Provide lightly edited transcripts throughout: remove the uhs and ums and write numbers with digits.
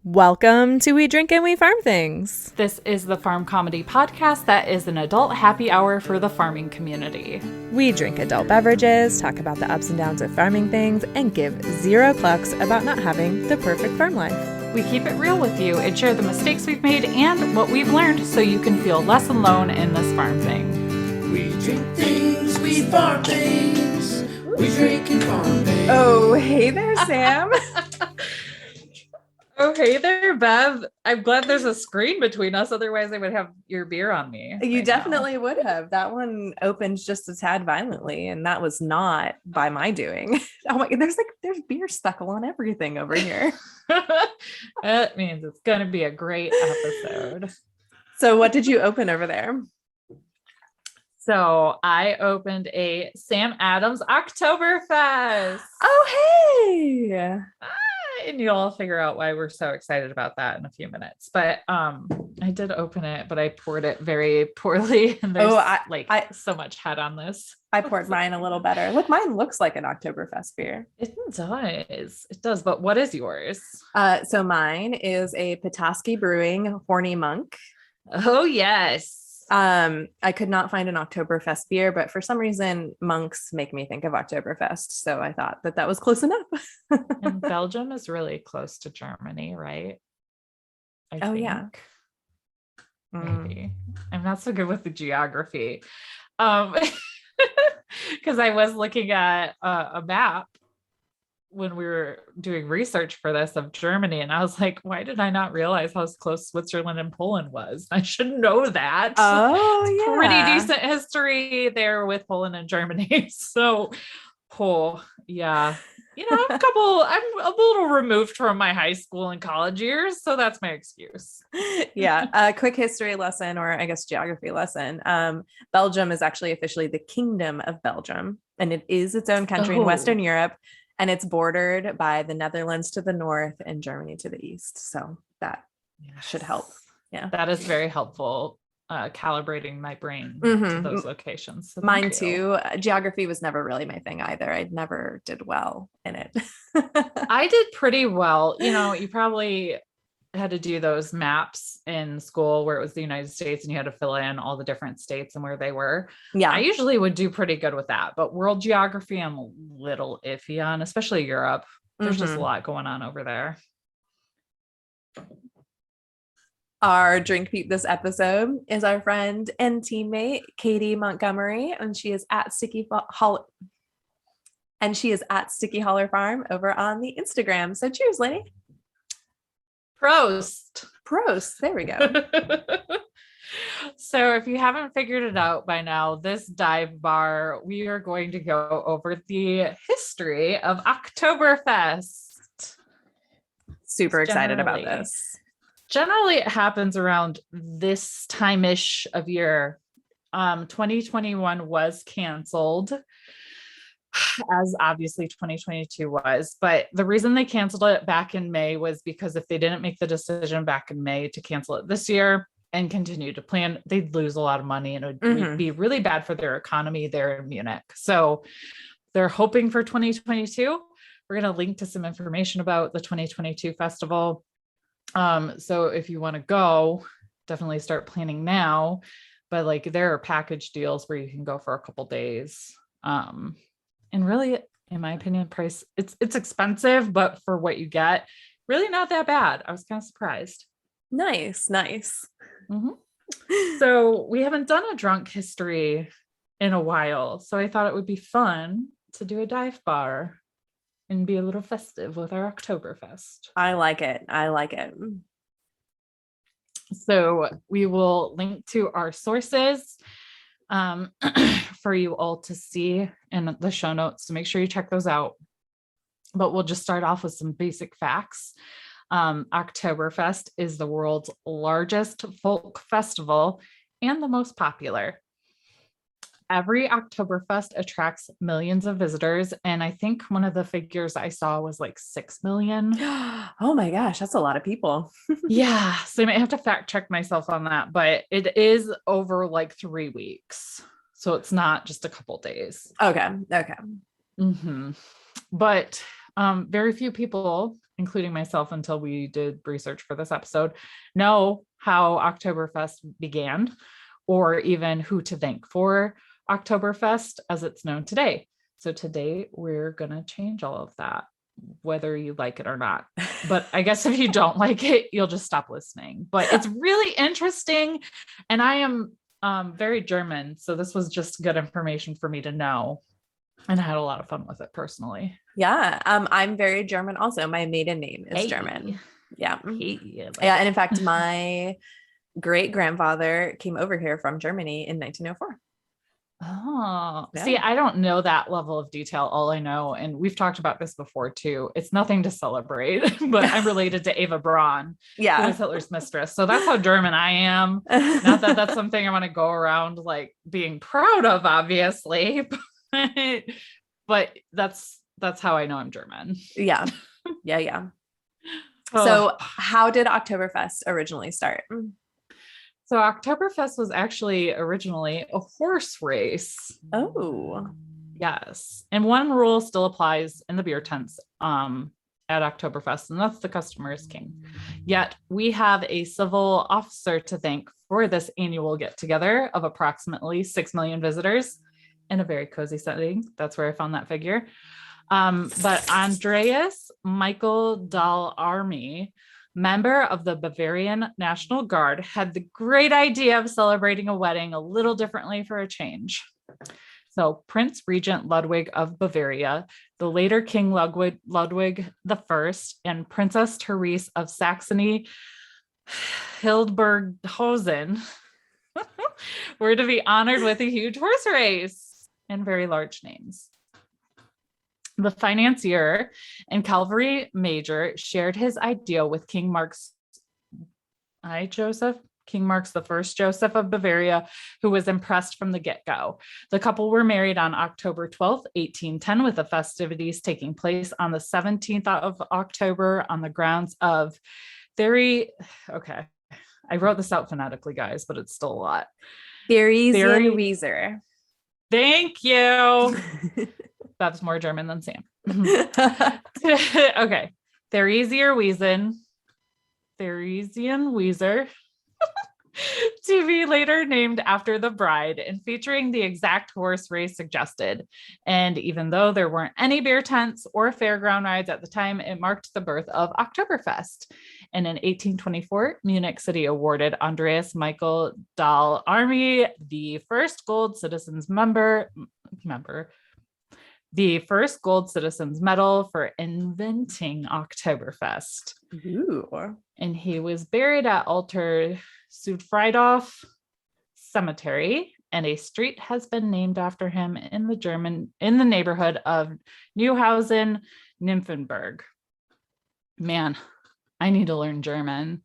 Welcome to We Drink and We Farm Things. This is the farm comedy podcast that is an adult happy hour for the farming community. We drink adult beverages, talk about the ups and downs of farming things, and give zero clucks about not having the perfect farm life. We keep it real with you and share the mistakes we've made and what we've learned so you can feel less alone in this farm thing. We drink things, we farm things. We drink and farm things. Oh, hey there, Sam. Oh, hey there, Bev. I'm glad there's a screen between us. Otherwise, I would have your beer on me. You definitely would have. That one opened just a tad violently, and that was not by my doing. Oh my God, there's beer speckle on everything over here. That means it's going to be a great episode. So what did you open over there? So I opened a Sam Adams Oktoberfest. Oh, hey. And you'll figure out why we're so excited about that in a few minutes. But I did open it, but I poured it very poorly. And there's so much head on this. I poured mine a little better. Look, mine looks like an Oktoberfest beer. It does. It does. But what is yours? So mine is a Petoskey Brewing Horny Monk. Oh, yes. I could not find an Oktoberfest beer, but for some reason monks make me think of Oktoberfest. So I thought that was close enough. And Belgium is really close to Germany, right? I think. Yeah. Maybe. I'm not so good with the geography. Because I was looking at a map when we were doing research for this of Germany, and I was like, why did I not realize how close Switzerland and Poland was? I should know that. Oh, it's yeah. Pretty decent history there with Poland and Germany. So, yeah. I'm a little removed from my high school and college years, so that's my excuse. Yeah. A quick history lesson, or I guess geography lesson. Belgium is actually officially the Kingdom of Belgium, and it is its own country in Western Europe. And it's bordered by the Netherlands to the north and Germany to the east. So that should help. Yeah. That is very helpful, calibrating my brain to those locations. So mine too. Geography was never really my thing either. I never did well in it. I did pretty well. You probably had to do those maps in school where it was the United States and you had to fill in all the different states and where they were. Yeah. I usually would do pretty good with that, but world geography, I'm a little iffy on, especially Europe. There's just a lot going on over there. Our drink peep this episode is our friend and teammate, Katie Montgomery, and she is at Sticky Holler Farm over on the Instagram. So cheers, lady. Prost. There we go. So if you haven't figured it out by now, this dive bar, we are going to go over the history of Oktoberfest. Super excited about this. Generally, it happens around this time-ish of year. 2021 was canceled, as obviously 2022 was, but the reason they canceled it back in May was because if they didn't make the decision back in May to cancel it this year and continue to plan, they'd lose a lot of money and it would be really bad for their economy there in Munich. So they're hoping for 2022. We're going to link to some information about the 2022 festival. So if you want to go, definitely start planning now, but there are package deals where you can go for a couple days. And really, in my opinion, price, it's expensive, but for what you get, really not that bad. I was kind of surprised. Nice. So we haven't done a drunk history in a while. So I thought it would be fun to do a dive bar and be a little festive with our Oktoberfest. I like it. So we will link to our sources for you all to see in the show notes, so make sure you check those out. But we'll just start off with some basic facts. Oktoberfest is the world's largest folk festival and the most popular. Every Oktoberfest attracts millions of visitors, and I think one of the figures I saw was 6 million. Oh my gosh, that's a lot of people. Yeah, so I might have to fact check myself on that, but it is over 3 weeks, so it's not just a couple days. Okay. But very few people, including myself until we did research for this episode, know how Oktoberfest began or even who to thank for Oktoberfest as it's known today. So today we're going to change all of that, whether you like it or not. But I guess if you don't like it, you'll just stop listening. But it's really interesting. And I am very German. So this was just good information for me to know. And I had a lot of fun with it personally. Yeah. I'm very German also. My maiden name is German. Yeah. Yeah. And in fact, my great grandfather came over here from Germany in 1904. Oh, Yeah. see, I don't know that level of detail. All I know, and we've talked about this before too, it's nothing to celebrate, but I'm related to Eva Braun, who was Hitler's mistress. So that's how German I am. Not that that's something I want to go around like being proud of, obviously, but that's how I know I'm German. Yeah. So how did Oktoberfest originally start? So Oktoberfest was actually originally a horse race. Oh, yes. And one rule still applies in the beer tents at Oktoberfest, and that's the customer is king. Yet we have a civil officer to thank for this annual get together of approximately 6 million visitors in a very cozy setting. That's where I found that figure. But Andreas Michael Dahl Army, member of the Bavarian National Guard, had the great idea of celebrating a wedding a little differently for a change. So Prince Regent Ludwig of Bavaria, the later King Ludwig I, and Princess Therese of Saxony Hildburghausen were to be honored with a huge horse race and very large names. The financier and cavalry major shared his idea with King Mark's I Joseph of Bavaria, who was impressed from the get-go. The couple were married on October 12th, 1810, with the festivities taking place on the 17th of October on the grounds of I wrote this out phonetically, guys, but it's still a lot. Theresienwiese. Thank you. That's more German than Sam. Okay. Theresienwiese. To be later named after the bride and featuring the exact horse race suggested. And even though there weren't any beer tents or fairground rides at the time, it marked the birth of Oktoberfest. And in 1824, Munich City awarded Andreas Michael Dahl Army the first gold citizens the first gold citizens medal for inventing Oktoberfest. Ooh. And he was buried at Alter Südfriedhof Cemetery, and a street has been named after him in the neighborhood of Neuhausen, Nymphenburg. Man, I need to learn German.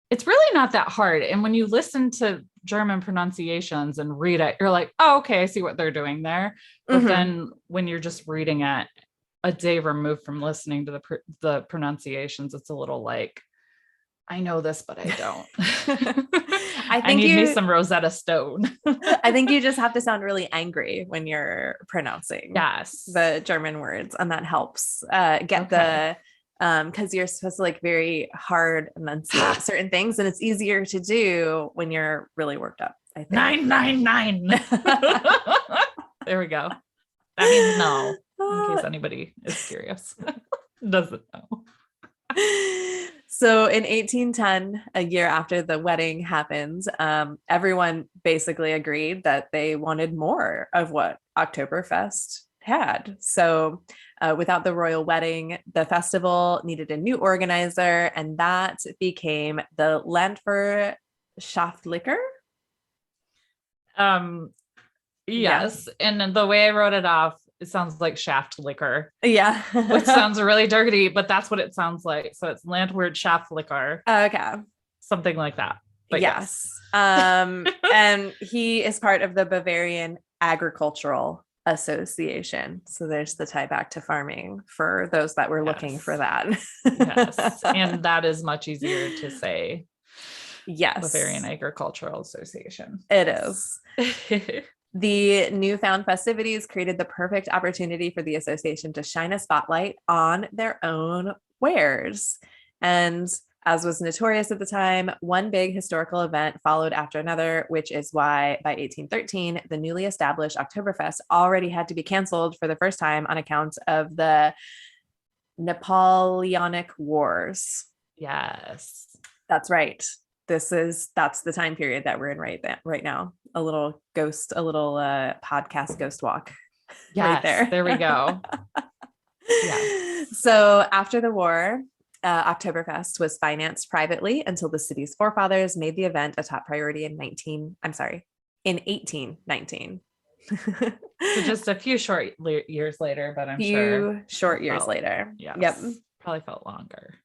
It's really not that hard. And when you listen to German pronunciations and read it, you're like, oh, okay, I see what they're doing there. But then when you're just reading it a day removed from listening to the pronunciations, it's a little like, I know this, but I don't. I need me some Rosetta Stone. I think you just have to sound really angry when you're pronouncing the German words, and that helps because you're supposed to like very hard enunciate certain things, and it's easier to do when you're really worked up. I think 999. There we go. That means no, in case anybody is curious. Doesn't know. So in 1810, a year after the wedding happens, everyone basically agreed that they wanted more of what Oktoberfest had. So without the royal wedding, the festival needed a new organizer, and that became the Landwirtschaftlicher. Yes. And the way I wrote it off, it sounds like shaft liquor. Yeah. Which sounds really dirty, but that's what it sounds like. So it's Landwirtschaftlicher. Okay. Something like that. But yes. And he is part of the Bavarian Agricultural Association. So there's the tie back to farming for those that were looking for that. Yes. And that is much easier to say. Yes. Bavarian Agricultural Association. It is. The newfound festivities created the perfect opportunity for the association to shine a spotlight on their own wares. And as was notorious at the time, one big historical event followed after another, which is why by 1813, the newly established Oktoberfest already had to be canceled for the first time on account of the Napoleonic Wars. Yes. That's right. That's the time period that we're in right now. A little podcast ghost walk. Yes, Right there we go. Yeah. So after the war, Oktoberfest was financed privately until the city's forefathers made the event a top priority in 1819. So just a few short years later, but I'm sure short years later. Yes. Yep. Probably felt longer.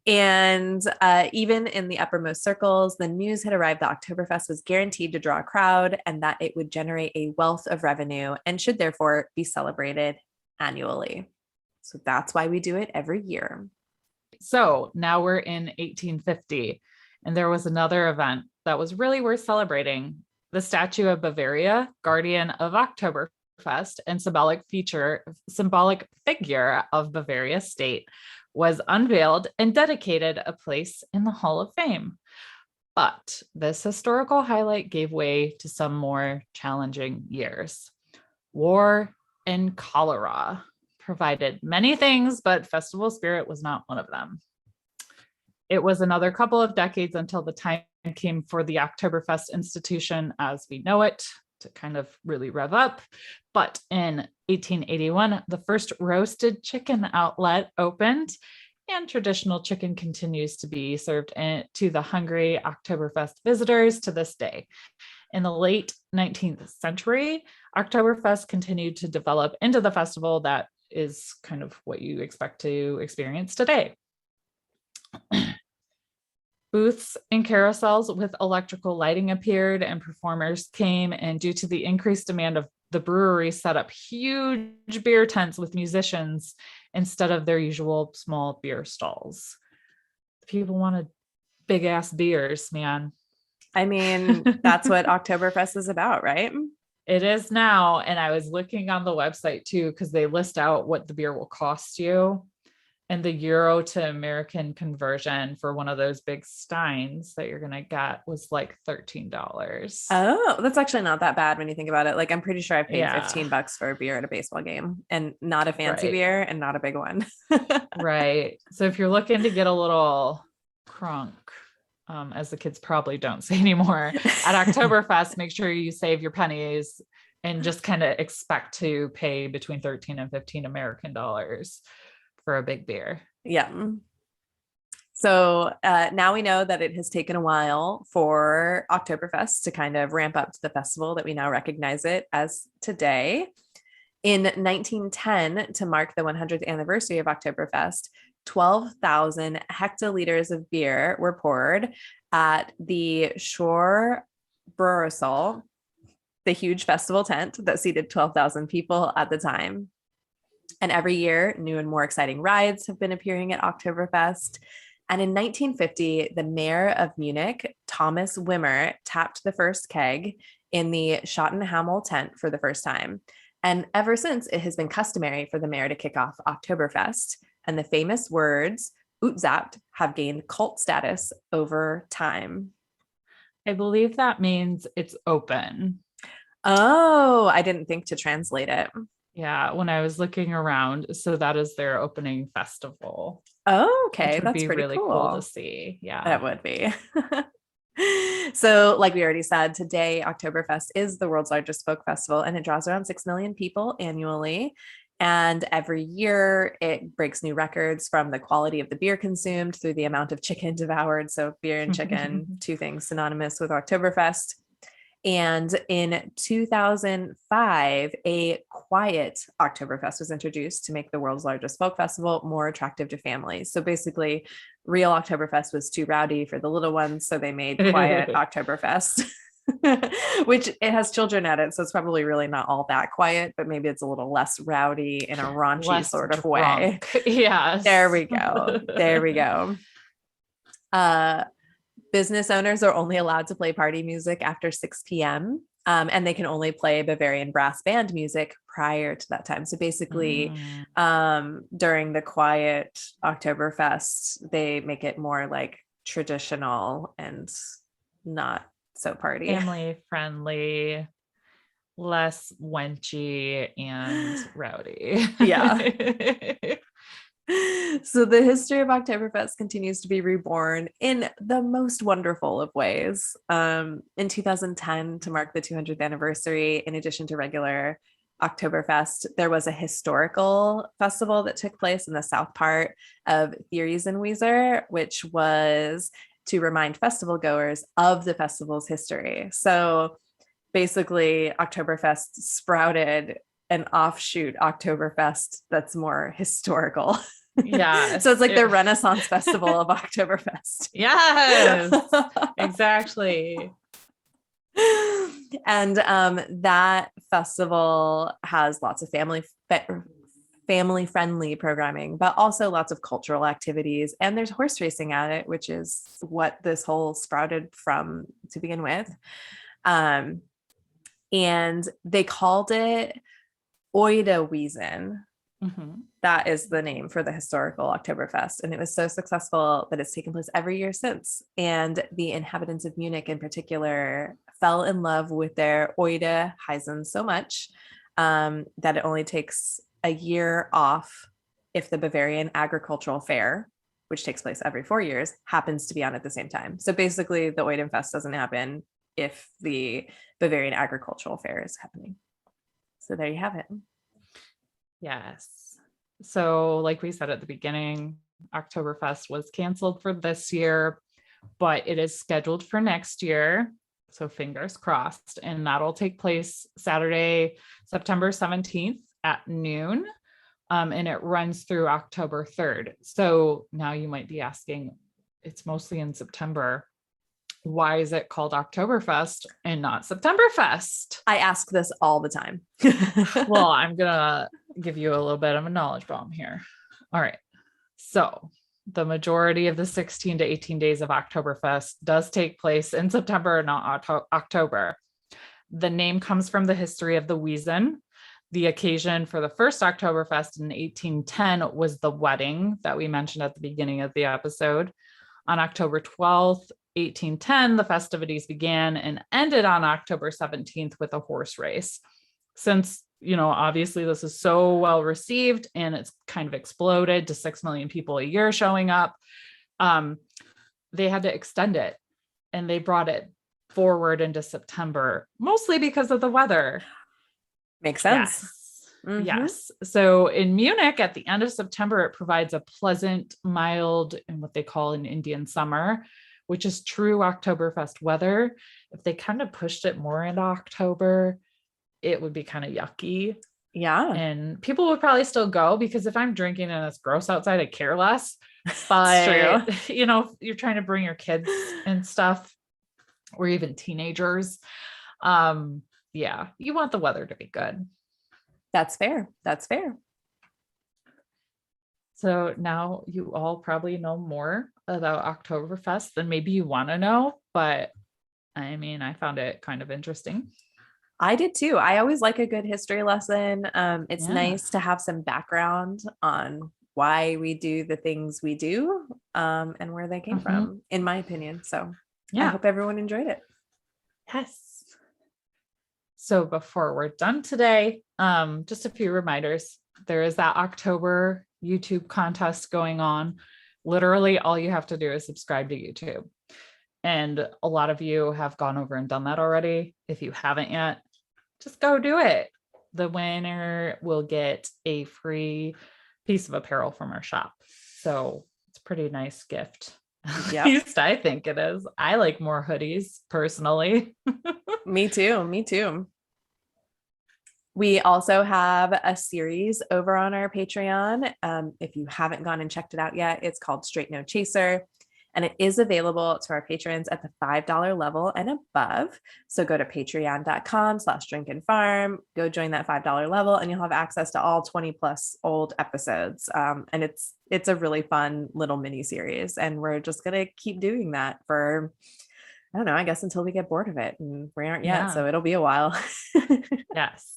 And even in the uppermost circles, the news had arrived that Oktoberfest was guaranteed to draw a crowd and that it would generate a wealth of revenue and should therefore be celebrated annually. So that's why we do it every year. So now we're in 1850, and there was another event that was really worth celebrating. The statue of Bavaria, guardian of Oktoberfest and symbolic figure of Bavaria state, was unveiled and dedicated a place in the Hall of Fame. But this historical highlight gave way to some more challenging years. War and cholera provided many things, but festival spirit was not one of them. It was another couple of decades until the time came for the Oktoberfest institution as we know it to kind of really rev up. But in 1881, the first roasted chicken outlet opened, and traditional chicken continues to be served to the hungry Oktoberfest visitors to this day. In the late 19th century, Oktoberfest continued to develop into the festival that is kind of what you expect to experience today. Booths and carousels with electrical lighting appeared and performers came, and due to the increased demand of the brewery set up huge beer tents with musicians instead of their usual small beer stalls. People wanted big ass beers, man. I mean, that's what Oktoberfest is about, right? It is now. And I was looking on the website too, because they list out what the beer will cost you. And the euro to American conversion for one of those big steins that you're going to get was like $13. Oh, that's actually not that bad when you think about it. Like, I'm pretty sure I paid $15 for a beer at a baseball game, and not a fancy beer and not a big one. Right. So if you're looking to get a little crunk, as the kids probably don't say anymore, at Oktoberfest, make sure you save your pennies and just kind of expect to pay between 13 and 15 American dollars for a big beer. Yeah. So now we know that it has taken a while for Oktoberfest to kind of ramp up to the festival that we now recognize it as today. In 1910, to mark the 100th anniversary of Oktoberfest, 12,000 hectoliters of beer were poured at the Shore Brewersaal, the huge festival tent that seated 12,000 people at the time. And every year, new and more exciting rides have been appearing at Oktoberfest. And in 1950, the mayor of Munich, Thomas Wimmer, tapped the first keg in the Schottenhamel tent for the first time. And ever since, it has been customary for the mayor to kick off Oktoberfest. And the famous words, "Utzapt," have gained cult status over time. I believe that means it's open. Oh, I didn't think to translate it. Yeah, when I was looking around, so that is their opening festival. Oh, okay, that's pretty really cool to see. Yeah, that would be. So, like we already said, today Oktoberfest is the world's largest folk festival, and it draws around 6 million people annually. And every year it breaks new records from the quality of the beer consumed through the amount of chicken devoured. So beer and chicken, two things synonymous with Oktoberfest. And in 2005, a quiet Oktoberfest was introduced to make the world's largest folk festival more attractive to families. So basically, real Oktoberfest was too rowdy for the little ones, so they made quiet Oktoberfest, which it has children at it, so it's probably really not all that quiet, but maybe it's a little less rowdy in a raunchy less sort of drunk. way. Yes. There we go. There we go. Business owners are only allowed to play party music after 6 p.m. And they can only play Bavarian brass band music prior to that time. So basically, during the quiet Oktoberfest, they make it more like traditional and not so party. Family friendly, less wenchy and rowdy. Yeah. So the history of Oktoberfest continues to be reborn in the most wonderful of ways. In 2010, to mark the 200th anniversary, in addition to regular Oktoberfest, there was a historical festival that took place in the south part of Theresienwiese, which was to remind festival goers of the festival's history. So basically, Oktoberfest sprouted an offshoot Oktoberfest that's more historical. Yeah. So it's like the Renaissance Festival of Oktoberfest. Yes, exactly. And that festival has lots of family friendly programming, but also lots of cultural activities. And there's horse racing at it, which is what this whole sprouted from to begin with. And they called it Oidewiesen. That is the name for the historical Oktoberfest. And it was so successful that it's taken place every year since. And the inhabitants of Munich in particular fell in love with their Oideheisen so much that it only takes a year off if the Bavarian Agricultural Fair, which takes place every 4 years, happens to be on at the same time. So basically the Oidenfest doesn't happen if the Bavarian Agricultural Fair is happening. So there you have it. Yes. So like we said at the beginning, Oktoberfest was canceled for this year, but it is scheduled for next year. So fingers crossed. And that'll take place Saturday, September 17th at noon. And it runs through October 3rd. So now you might be asking, it's mostly in September. Why is it called Oktoberfest and not Septemberfest? I ask this all the time. Well, I'm going to give you a little bit of a knowledge bomb here. All right. So the majority of the 16 to 18 days of Oktoberfest does take place in September, not October. The name comes from the history of the Wiesen. The occasion for the first Oktoberfest in 1810 was the wedding that we mentioned at the beginning of the episode. On October 12th, 1810, the festivities began and ended on October 17th with a horse race. Since, obviously this is so well received and it's kind of exploded to 6 million people a year showing up, they had to extend it and they brought it forward into September, mostly because of the weather. Makes sense. Yes. Mm-hmm. Yes. So in Munich at the end of September, it provides a pleasant, mild, and what they call an Indian summer, which is true Oktoberfest weather. If they kind of pushed it more into October, it would be kind of yucky. Yeah. And people would probably still go because if I'm drinking and it's gross outside, I care less. But, true. You're trying to bring your kids and stuff, or even teenagers. Yeah, you want the weather to be good. That's fair. That's fair. So now you all probably know more about Oktoberfest than maybe you want to know, but I found it kind of interesting. I did too. I always like a good history lesson. It's nice to have some background on why we do the things we do and where they came from, in my opinion. So I hope everyone enjoyed it. Yes. So before we're done today, just a few reminders. There is that October YouTube contest going on. Literally all you have to do is subscribe to YouTube. And a lot of you have gone over and done that already. If you haven't yet, just go do it. The winner will get a free piece of apparel from our shop. So it's a pretty nice gift. At least I think it is. I like more hoodies personally. Me too. We also have a series over on our Patreon. If you haven't gone and checked it out yet, it's called Straight No Chaser. And it is available to our patrons at the $5 level and above. So go to patreon.com/drinkandfarm, go join that $5 level, and you'll have access to all 20 plus old episodes. And it's a really fun little mini series. And we're just going to keep doing that for I don't know, I guess until we get bored of it, and we aren't yet, Yeah. so it'll be a while. Yes.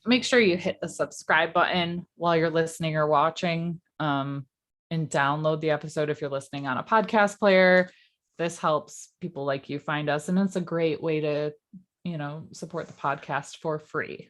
Make sure you hit the subscribe button while you're listening or watching, and download the episode if you're listening on a podcast player. This helps people like you find us, and it's a great way to, support the podcast for free.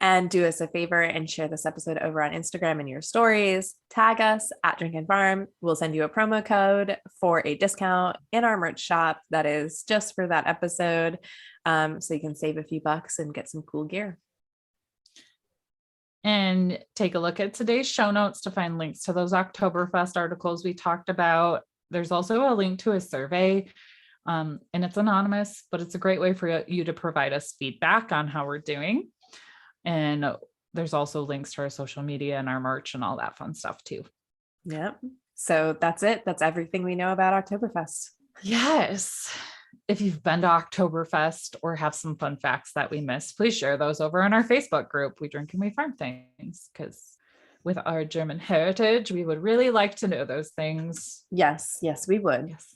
And do us a favor and share this episode over on Instagram in your stories. Tag us at Drink and Farm. We'll send you a promo code for a discount in our merch shop that is just for that episode. So you can save a few bucks and get some cool gear. And take a look at today's show notes to find links to those Oktoberfest articles we talked about. There's also a link to a survey, and it's anonymous, but it's a great way for you to provide us feedback on how we're doing. And there's also links to our social media and our merch and all that fun stuff too. Yep. So that's it. That's everything we know about Oktoberfest. Yes. If you've been to Oktoberfest or have some fun facts that we missed, please share those over on our Facebook group, We Drink and We Farm Things, because with our German heritage, we would really like to know those things. Yes, we would. Yes.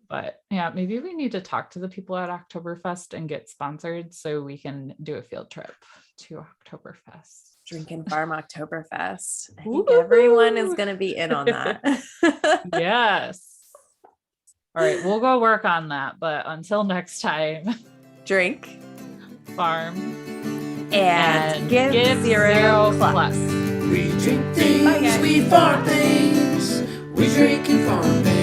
But yeah, maybe we need to talk to the people at Oktoberfest and get sponsored so we can do a field trip to Oktoberfest. Drink and Farm Oktoberfest. I think Woo-hoo! everyone is going to be in on that. Yes. All right, we'll go work on that. But until next time, Drink, farm, and give zero plus. We drink things, we farm things. We drink and farm things.